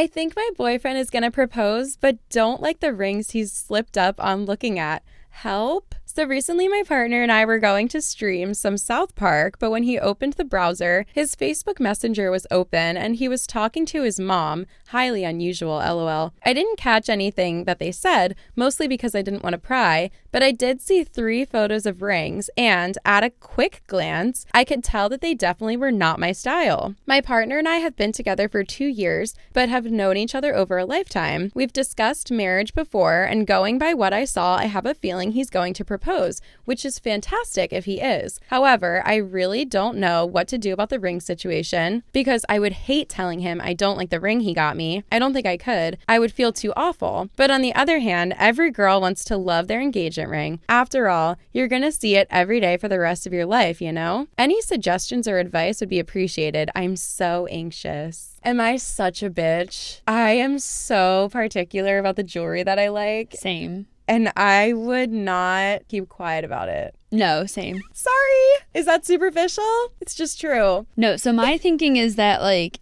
I think my boyfriend is going to propose, but don't like the rings he's slipped up on looking at. Help? So recently my partner and I were going to stream some South Park, but when he opened the browser, his Facebook Messenger was open and he was talking to his mom. Highly unusual, LOL. I didn't catch anything that they said, mostly because I didn't want to pry, but I did see 3 photos of rings, and at a quick glance, I could tell that they definitely were not my style. My partner and I have been together for 2 years, but have known each other over a lifetime. We've discussed marriage before, and going by what I saw, I have a feeling he's going to propose, which is fantastic if he is. However, I really don't know what to do about the ring situation, because I would hate telling him I don't like the ring he got me. I don't think I could. I would feel too awful. But on the other hand, every girl wants to love their engagement ring. After all, you're gonna see it every day for the rest of your life, you know? Any suggestions or advice would be appreciated. I'm so anxious. Am I such a bitch? I am so particular about the jewelry that I like. Same. And I would not keep quiet about it. No, same. Sorry. Is that superficial? It's just true. No, so my thinking is that, like,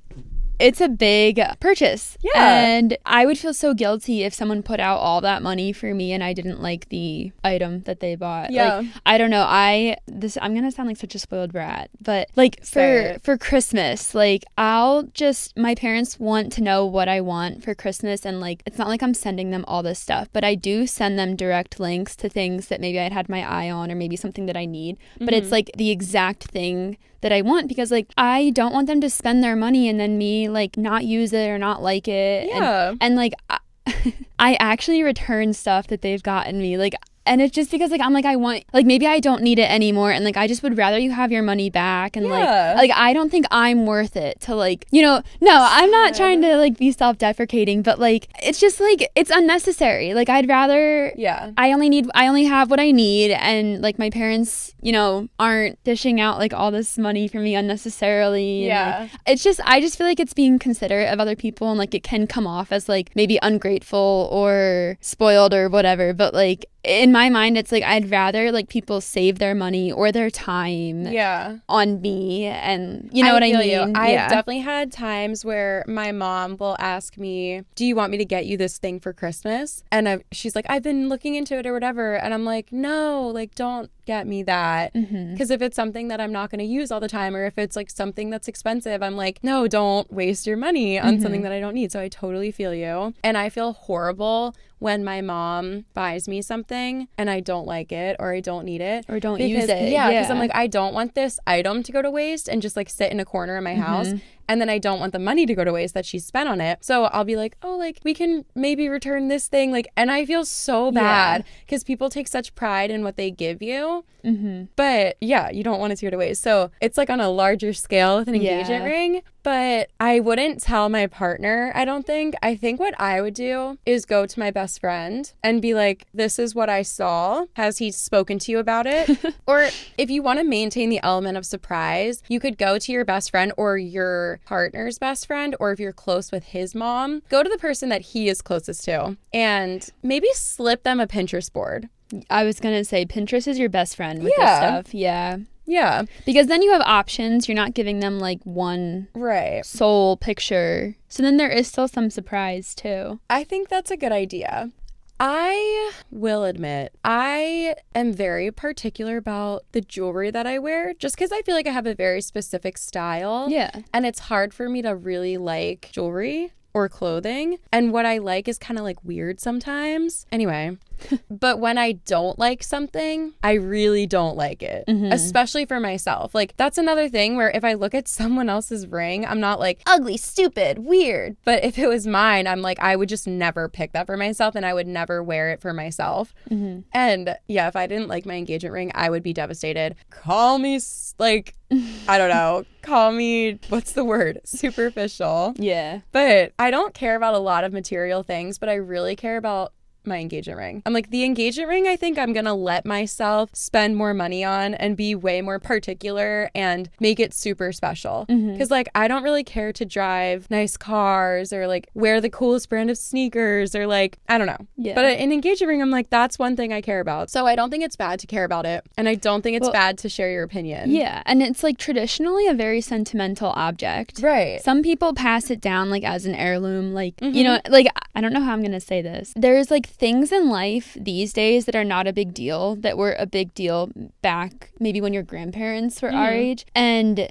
it's a big purchase. Yeah. And I would feel so guilty if someone put out all that money for me and I didn't like the item that they bought. Yeah. Like, I don't know. I'm going to sound like such a spoiled brat, but like for Christmas, like my parents want to know what I want for Christmas, and like it's not like I'm sending them all this stuff, but I do send them direct links to things that maybe I'd had my eye on or maybe something that I need. But it's like the exact thing that I want, because like I don't want them to spend their money and then me like not use it or not like it. Yeah. And like I actually return stuff that they've gotten me, like, and it's just because like I'm like I want, like, maybe I don't need it anymore, and like I just would rather you have your money back, and like I don't think I'm worth it to, like, you know, no, I'm not trying to like be self-deprecating, but like it's just like it's unnecessary. Like I'd rather I only have what I need, and like my parents, you know, aren't dishing out like all this money for me unnecessarily. And, like, it's just, I just feel like it's being considerate of other people, and like it can come off as like maybe ungrateful or spoiled or whatever, but like in my mind, it's like I'd rather like people save their money or their time on me, and you know what I mean? I've definitely had times where my mom will ask me, do you want me to get you this thing for Christmas? And she's like, I've been looking into it or whatever. And I'm like, no, like don't get me that. Because if it's something that I'm not going to use all the time, or if it's like something that's expensive, I'm like, no, don't waste your money on something that I don't need. So I totally feel you. And I feel horrible when my mom buys me something and I don't like it, or I don't need it, or don't use it. Yeah, because I'm like, I don't want this item to go to waste and just like sit in a corner in my house. And then I don't want the money to go to waste that she spent on it. So I'll be like, oh, like we can maybe return this thing. Like, and I feel so bad because people take such pride in what they give you. But yeah, you don't want it to go to waste. So it's like on a larger scale with an engagement ring. But I wouldn't tell my partner, I don't think. I think what I would do is go to my best friend and be like, this is what I saw. Has he spoken to you about it? Or if you want to maintain the element of surprise, you could go to your best friend or your partner's best friend, or if you're close with his mom, go to the person that he is closest to and maybe slip them a Pinterest board. I was going to say Pinterest is your best friend with this stuff. Yeah. Because then you have options. You're not giving them like one sole picture. So then there is still some surprise too. I think that's a good idea. I will admit, I am very particular about the jewelry that I wear, just because I feel like I have a very specific style. Yeah. And it's hard for me to really like jewelry or clothing. And what I like is kind of like weird sometimes. Anyway. But when I don't like something, I really don't like it, especially for myself. Like, that's another thing where if I look at someone else's ring, I'm not like, ugly, stupid, weird. But if it was mine, I'm like, I would just never pick that for myself, and I would never wear it for myself. And yeah, if I didn't like my engagement ring, I would be devastated. Call me, like, I don't know, call me, what's the word? Superficial. Yeah. But I don't care about a lot of material things, but I really care about my engagement ring. I'm like, the engagement ring, I think I'm gonna let myself spend more money on and be way more particular and make it super special. Because like, I don't really care to drive nice cars or like wear the coolest brand of sneakers or like, I don't know. Yeah. But an engagement ring, I'm like, that's one thing I care about. So I don't think it's bad to care about it. And I don't think it's bad to share your opinion. Yeah. And it's like traditionally a very sentimental object. Right. Some people pass it down like as an heirloom. Like, you know, like, I don't know how I'm going to say this. There's like things in life these days that are not a big deal that were a big deal back maybe when your grandparents were our age. And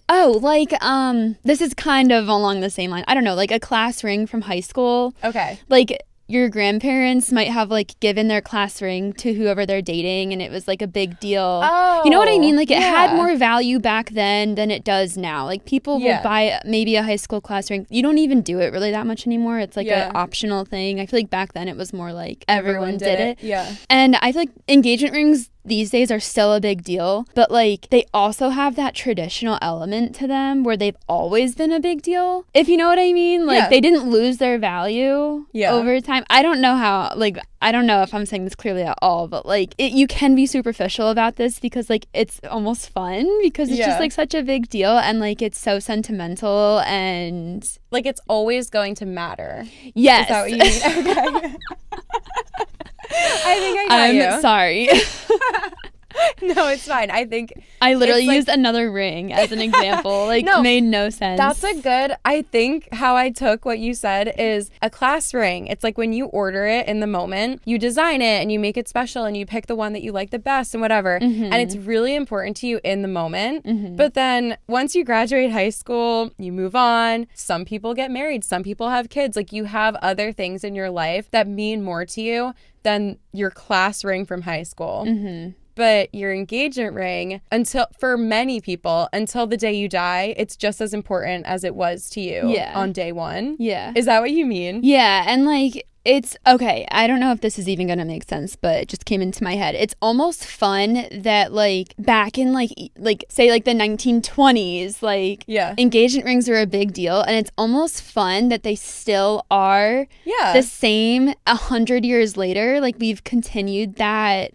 this is kind of along the same line. I don't know, like a class ring from high school. Okay. Like your grandparents might have like given their class ring to whoever they're dating and it was like a big deal. Oh, you know what I mean? Like it had more value back then than it does now. Like people will buy maybe a high school class ring. You don't even do it really that much anymore. It's like an optional thing. I feel like back then it was more like everyone did it. Yeah. And I feel like engagement rings these days are still a big deal, but like they also have that traditional element to them where they've always been a big deal, if you know what I mean. Like they didn't lose their value over time. I don't know how, like, I don't know if I'm saying this clearly at all, but like you can be superficial about this because like it's almost fun because it's just like such a big deal and like it's so sentimental and like it's always going to matter. Yes. Is that what you mean? Okay. I think I got you. I'm sorry. No, it's fine. I think I literally used another ring as an example. Like, made no sense. That's a good, I think how I took what you said is a class ring. It's like when you order it in the moment, you design it and you make it special and you pick the one that you like the best and whatever. And it's really important to you in the moment. But then once you graduate high school, you move on. Some people get married. Some people have kids. Like you have other things in your life that mean more to you than your class ring from high school. But your engagement ring, for many people, until the day you die, it's just as important as it was to you on day one. Yeah. Is that what you mean? Yeah. And like, it's okay. I don't know if this is even going to make sense, but it just came into my head. It's almost fun that like back in like say like the 1920s, like engagement rings were a big deal. And it's almost fun that they still are the same 100 years later. Like we've continued that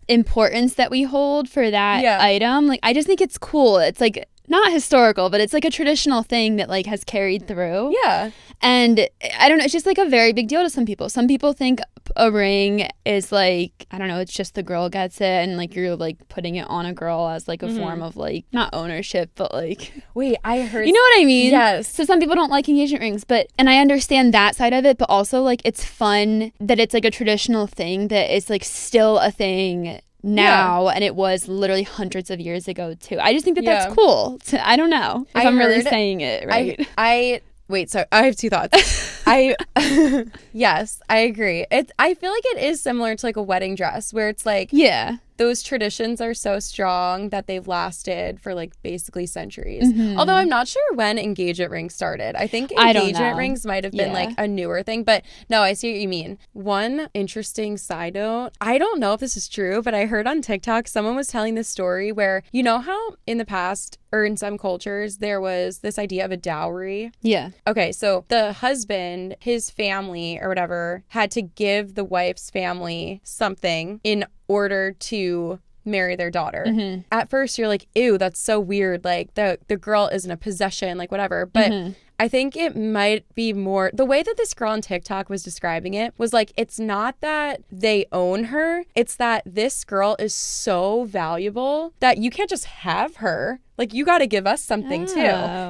importance that we hold for that item. Like I just think it's cool. It's like not historical, but it's like a traditional thing that like has carried through. Yeah. And I don't know, it's just like a very big deal to some people. Some people think a ring is like, I don't know, it's just the girl gets it and like you're like putting it on a girl as like a form of like, not ownership, but like. Wait, I heard. You know what I mean? Yes. So some people don't like engagement rings, and I understand that side of it, but also like it's fun that it's like a traditional thing that is like still a thing now and it was literally hundreds of years ago too. I just think that that's cool. I don't know if I'm really saying it right. Wait, so I have two thoughts. Yes, I agree. I feel like it is similar to like a wedding dress where it's like those traditions are so strong that they've lasted for like basically centuries. Although I'm not sure when engagement rings started. I think engagement rings might have been like a newer thing, but no, I see what you mean. One interesting side note, I don't know if this is true, but I heard on TikTok someone was telling this story where, you know how in the past or in some cultures there was this idea of a dowry? Yeah. Okay, so the husband, his family or whatever, had to give the wife's family something in order to marry their daughter. At first you're like, ew, that's so weird, like the girl isn't a possession, like whatever, but I think it might be more the way that this girl on TikTok was describing it was like, it's not that they own her, it's that this girl is so valuable that you can't just have her. Like, you got to give us something too.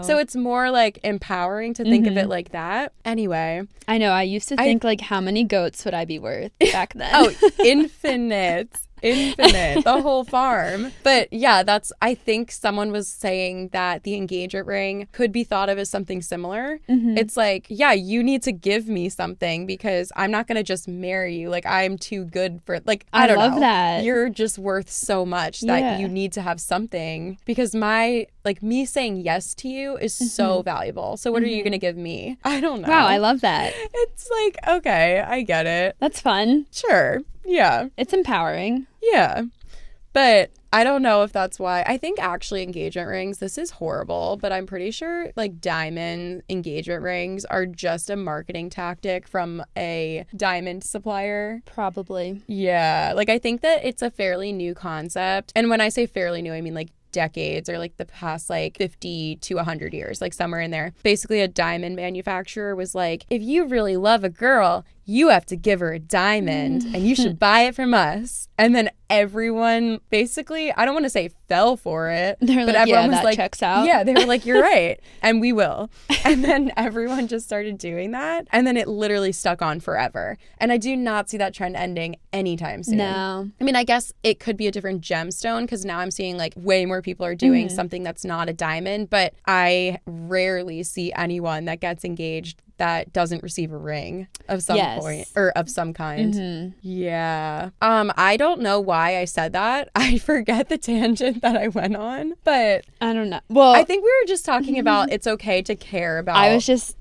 So it's more like empowering to think of it like that. Anyway. I know. I used to think like, how many goats would I be worth back then? Oh, infinite. The whole farm. But yeah, I think someone was saying that the engagement ring could be thought of as something similar. It's like, yeah, you need to give me something because I'm not going to just marry you. Like, I'm too good for, like, I don't know. I love that. You're just worth so much that you need to have something because me saying yes to you is so valuable. So what are you going to give me? I don't know. Wow, I love that. It's like, okay, I get it. That's fun. Sure. Yeah. It's empowering. Yeah. But I don't know if that's why. I think actually engagement rings, this is horrible, but I'm pretty sure like diamond engagement rings are just a marketing tactic from a diamond supplier. Probably. Yeah. Like I think that it's a fairly new concept. And when I say fairly new, I mean like decades or like the past like 50 to 100 years, like somewhere in there. Basically a diamond manufacturer was like, if you really love a girl, you have to give her a diamond and you should buy it from us. And then everyone basically, I don't want to say fell for it, They're but like, everyone yeah, was that like, checks out. yeah, they were like, you're right. And we will. And then everyone just started doing that. And then it literally stuck on forever. And I do not see that trend ending anytime soon. No. I mean, I guess it could be a different gemstone because now I'm seeing like way more people are doing something that's not a diamond, but I rarely see anyone that gets engaged that doesn't receive a ring of some point or of some kind. Yeah. I don't know why I said that. I forget the tangent that I went on, but I don't know. Well, I think we were just talking about it's okay to care about. I was just,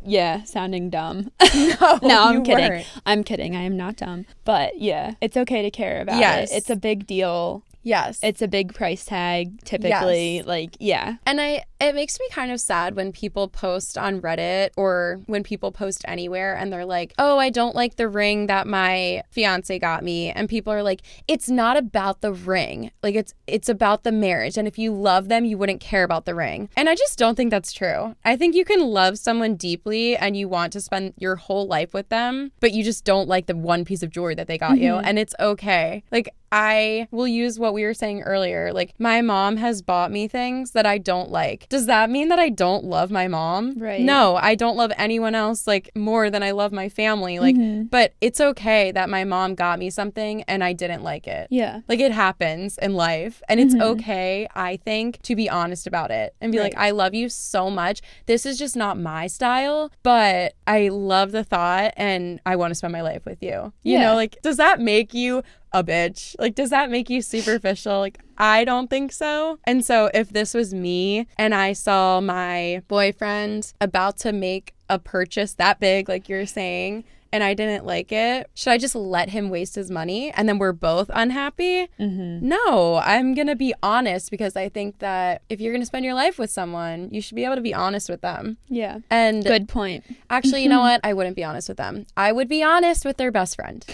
sounding dumb. No, I'm kidding. Weren't. I'm kidding. I am not dumb. But yeah, it's okay to care about it. It's a big deal. Yes. It's a big price tag, typically. Yes. Like, yeah. And it makes me kind of sad when people post on Reddit or when people post anywhere and they're like, oh, I don't like the ring that my fiance got me. And people are like, it's not about the ring. Like, it's about the marriage. And if you love them, you wouldn't care about the ring. And I just don't think that's true. I think you can love someone deeply and you want to spend your whole life with them, but you just don't like the one piece of jewelry that they got you. And it's okay. Like, I will use what we were saying earlier. Like, my mom has bought me things that I don't like. Does that mean that I don't love my mom? Right. No, I don't love anyone else like more than I love my family. Like, but it's okay that my mom got me something and I didn't like it. Yeah. Like, it happens in life. And it's okay, I think, to be honest about it and be like, I love you so much. This is just not my style, but I love the thought and I want to spend my life with you. You know, like, does that make you a bitch? Like, does that make you superficial? Like, I don't think so. And so if this was me and I saw my boyfriend about to make a purchase that big, like you're saying, and I didn't like it, should I just let him waste his money and then we're both unhappy? No, I'm going to be honest because I think that if you're going to spend your life with someone, you should be able to be honest with them. Yeah. And good point. Actually, you know what? I wouldn't be honest with them. I would be honest with their best friend.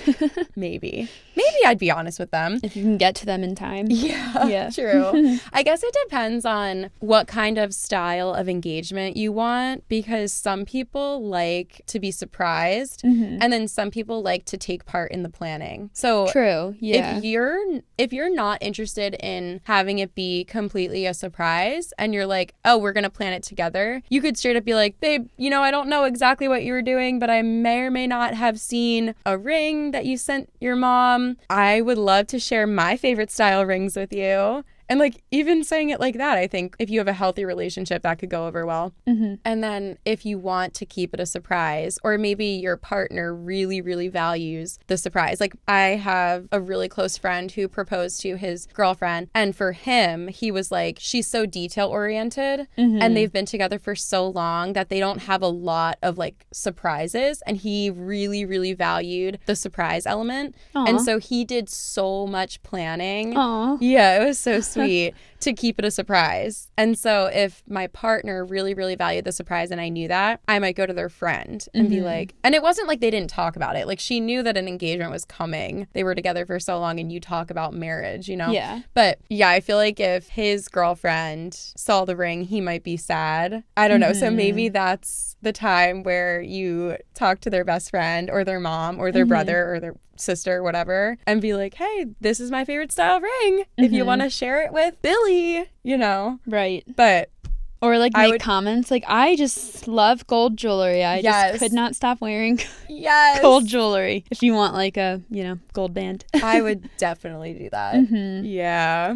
Maybe I'd be honest with them. If you can get to them in time. Yeah. True. I guess it depends on what kind of style of engagement you want because some people like to be surprised. And then some people like to take part in the planning. So true. Yeah. If you're not interested in having it be completely a surprise and you're like, oh, we're going to plan it together, you could straight up be like, babe, I don't know exactly what you were doing, but I may or may not have seen a ring that you sent your mom. I would love to share my favorite style rings with you. And like even saying it like that, I think if you have a healthy relationship, that could go over well. And then if you want to keep it a surprise, or maybe your partner really, really values the surprise. Like I have a really close friend who proposed to his girlfriend. And for him, he was like, she's so detail oriented and they've been together for so long that they don't have a lot of like surprises. And he really, really valued the surprise element. Aww. And so he did so much planning. Aww. Yeah, it was so sweet to keep it a surprise. And so if my partner really, really valued the surprise and I knew that, I might go to their friend and be like, and it wasn't like they didn't talk about it. Like she knew that an engagement was coming. They were together for so long and you talk about marriage, Yeah. But yeah, I feel like if his girlfriend saw the ring, he might be sad. I don't know. So maybe that's the time where you talk to their best friend or their mom or their brother or their sister, whatever, and be like, hey, this is my favorite style ring. If you want to share it with Billy, Right. But or like make comments like, I just love gold jewelry. I just could not stop wearing gold jewelry. If you want like a, gold band. I would definitely do that. Yeah.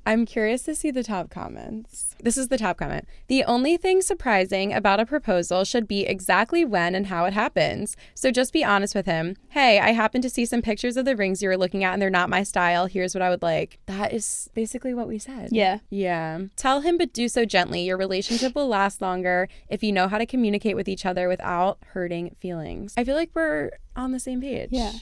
I'm curious to see the top comments. This is the top comment. The only thing surprising about a proposal should be exactly when and how it happens. So just be honest with him. Hey, I happened to see some pictures of the rings you were looking at and they're not my style. Here's what I would like. That is basically what we said. Yeah. Yeah. Tell him, but do so gently. Your relationship will last longer if you know how to communicate with each other without hurting feelings. I feel like we're on the same page. Yeah.